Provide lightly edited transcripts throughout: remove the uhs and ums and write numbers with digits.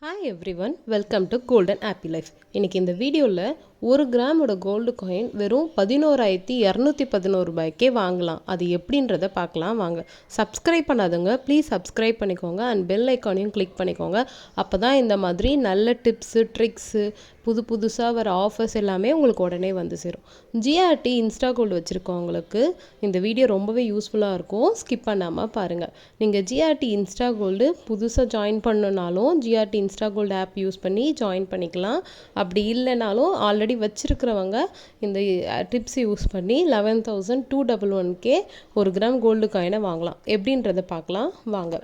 Hi everyone, welcome to golden happy life. இன்றைக்கி இந்த வீடியோவில் 1 கிராமோட கோல்டு காயின் வெறும் 11,211 ரூபாய்க்கே வாங்கலாம். அது எப்படின்றத பார்க்கலாம் வாங்க. சப்ஸ்கிரைப் பண்ணாதவங்க ப்ளீஸ் சப்ஸ்கிரைப் பண்ணிக்கோங்க அண்ட் பெல் ஐக்கானையும் கிளிக் பண்ணிக்கோங்க. அப்போ தான் இந்த மாதிரி நல்ல டிப்ஸு ட்ரிக்ஸு புதுசாக வர ஆஃபர்ஸ் எல்லாமே உங்களுக்கு உடனே வந்து சேரும். ஜிஆர்டி இன்ஸ்டா கோல்டு வச்சுருக்கவங்களுக்கு இந்த வீடியோ ரொம்பவே யூஸ்ஃபுல்லாக இருக்கும். ஸ்கிப் பண்ணாமல் பாருங்கள். நீங்கள் ஜிஆர்டி இன்ஸ்டா கோல்டு புதுசாக ஜாயின் பண்ணனாலும் GRT insta gold app use பண்ணி ஜாயின் பண்ணிக்கலாம். அப்படி இல்லைனாலும் ஆல்ரெடி வச்சுருக்கிறவங்க இந்த டிப்ஸ் யூஸ் பண்ணி 11,211 1 கிராம் கோல்டு காயினை வாங்கலாம். எப்படின்றத பார்க்கலாம் வாங்க.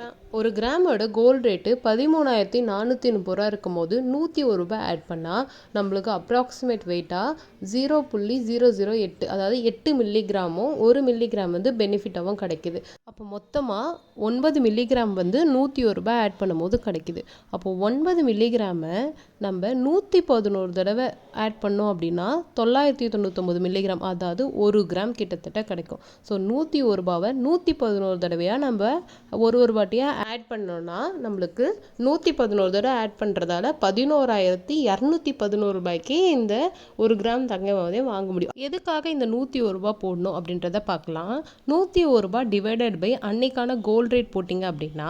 1 கிராமோட கோல்டு ரேட்டு 13,430 ரூபா இருக்கும் போது 101 ரூபாய் ஆட் பண்ணால் நம்மளுக்கு அப்ராக்சிமேட் வெயிட்டாக 0.008 அதாவது 8 மில்லிகிராமும் 1 மில்லிகிராம் வந்து பெனிஃபிட்டாகவும் கிடைக்குது. அப்போ மொத்தமாக 9 மில்லிகிராம் வந்து 101 ரூபாய் ஆட் பண்ணும்போது கிடைக்குது. அப்போது 9 மில்லிகிராமை நம்ம 111 தடவை ஆட் பண்ணோம் அப்படின்னா 999 மில்லிகிராம், அதாவது 1 கிராம் கிட்டத்தட்ட கிடைக்கும். ஸோ 101 ரூபாவை 111 தடவையாக நம்ம ஒரு வாட்டியாக ஆட் பண்ணோன்னா நம்மளுக்கு 111 தடவை ஆட் பண்ணுறதால 11,211 ரூபாய்க்கு இந்த 1 கிராம் தங்கத்தை வாங்க முடியும். எதுக்காக இந்த 101 ரூபாய் போடணும் அப்படின்றத பார்க்கலாம். 101 ரூபாய் டிவைடட் பை அன்னைக்கான கோல்ட் ரேட் போட்டிங்க அப்படின்னா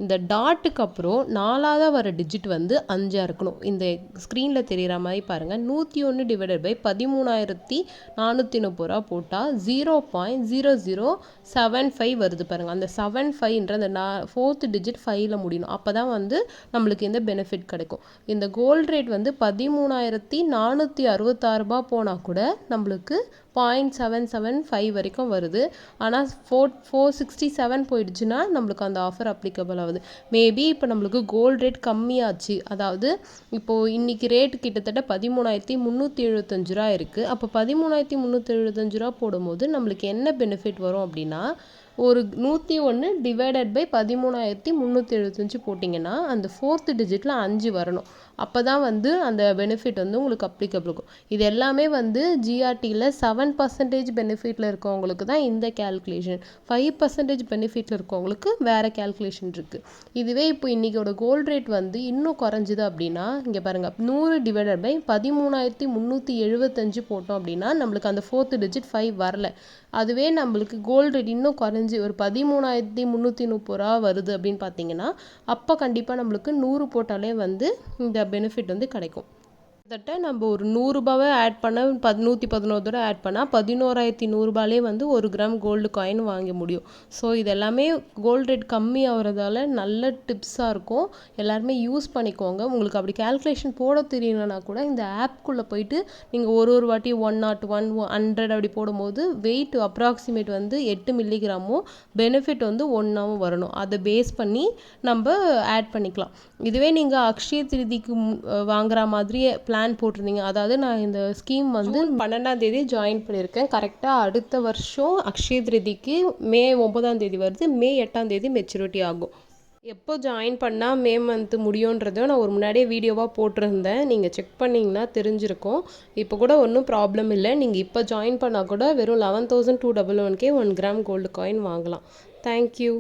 இந்த டாட்டுக்கு அப்புறம் 4ஆவது வர டிஜிட் வந்து 5 இருக்கணும். இந்த ஸ்க்ரீனில் தெரிகிற மாதிரி பாருங்கள். 101 டிவைடட் பை 13,430 ரூபா போட்டால் 0.0075 வருது பாருங்கள். அந்த 75ன்ற அந்த 4th டிஜிட் 5ல் முடியணும். அப்போ தான் வந்து நம்மளுக்கு இந்த பெனிஃபிட் கிடைக்கும். இந்த கோல்ட் ரேட் வந்து 13,466 ரூபா போனால் கூட நம்மளுக்கு 0.775 வரைக்கும் வருது. ஆனால் 467 போயிடுச்சுன்னா நம்மளுக்கு அந்த ஆஃபர் அப்ளிகபிள் ஆகுது. மேபி இப்போ நம்மளுக்கு கோல்ட் ரேட் கம்மியாச்சு, அதாவது இப்போது இன்றைக்கி ரேட் கிட்டத்தட்ட 13,375 ரூபா இருக்குது. அப்போ 13,375 ரூபா போடும்போது நம்மளுக்கு என்ன பெனிஃபிட் வரும் அப்படின்னா, ஒரு 101 டிவைடட் பை 13,375 போட்டிங்கன்னா அந்த 4th டிஜிட்டில் 5 வரணும். அப்போ தான் வந்து அந்த பெனிஃபிட் வந்து உங்களுக்கு அப்ளிகபிள் இருக்கும். இது எல்லாமே வந்து ஜிஆர்டியில் 7% பெனிஃபிட்டில் இருக்கவங்களுக்கு தான் இந்த கேல்குலேஷன். 5% பெனிஃபிட்டில் இருக்கவங்களுக்கு வேறு கேல்குலேஷன் இருக்குது. இதுவே இப்போ இன்றைக்கோட கோல்ட் ரேட் வந்து இன்னும் குறைஞ்சிது அப்படின்னா இங்கே பாருங்கள், 100 டிவைடட் பை 13,375 போட்டோம் அப்படின்னா நம்மளுக்கு அந்த 4th டிஜிட் 5 வரல. அதுவே நம்மளுக்கு கோல்ட் ரேட் இன்னும் குறைஞ்சி ஒரு 13,330 ரூபா வருது அப்படின்னு பார்த்தீங்கன்னா அப்போ கண்டிப்பாக நம்மளுக்கு 100 போட்டாலே வந்து இந்த பெனிஃபிட் வந்து கிடைக்கும். கிட்டத்தட்ட நம்ம ஒரு 100 ரூபாவை ஆட் பண்ண 111 தடவை ஆட் பண்ணால் 11,100 ரூபாயிலே வந்து 1 கிராம் கோல்டு காயின் வாங்க முடியும். ஸோ இது எல்லாமே கோல்டு ரேட் கம்மி ஆகிறதால நல்ல டிப்ஸாக இருக்கும். எல்லாருமே யூஸ் பண்ணிக்கோங்க. உங்களுக்கு அப்படி கேல்குலேஷன் போட தெரியலனா கூட இந்த ஆப்குள்ளே போயிட்டு நீங்கள் ஒரு வாட்டி 101 100 அப்படி போடும்போது வெயிட் அப்ராக்சிமேட் வந்து 8 மில்லிகிராமும் பெனிஃபிட் வந்து 1ஆகவும் வரணும். அதை பேஸ் பண்ணி நம்ம ஆட் பண்ணிக்கலாம். இதுவே நீங்கள் அக்ஷய திருதிக்கு வாங்குற மாதிரியே பிளான் போட்டிருந்தீங்க, அதாவது நான் இந்த ஸ்கீம் வந்து 12ஆம் தேதி ஜாயின் பண்ணியிருக்கேன். கரெக்டாக அடுத்த வருஷம் அக்ஷய திருதிக்கு மே 9ஆம் தேதி வருது. மே 8ஆம் தேதி மெச்சூரிட்டி ஆகும். எப்போ ஜாயின் பண்ணால் மே மந்த்து முடியுன்றதும் நான் ஒரு முன்னாடியே வீடியோவாக போட்டிருந்தேன். நீங்கள் செக் பண்ணிங்கன்னா தெரிஞ்சிருக்கும். இப்போ கூட ஒன்றும் ப்ராப்ளம் இல்லை. நீங்கள் இப்போ ஜாயின் பண்ணால் கூட வெறும் 11,211 1 கிராம் கோல்டு காயின் வாங்கலாம். தேங்க்யூ.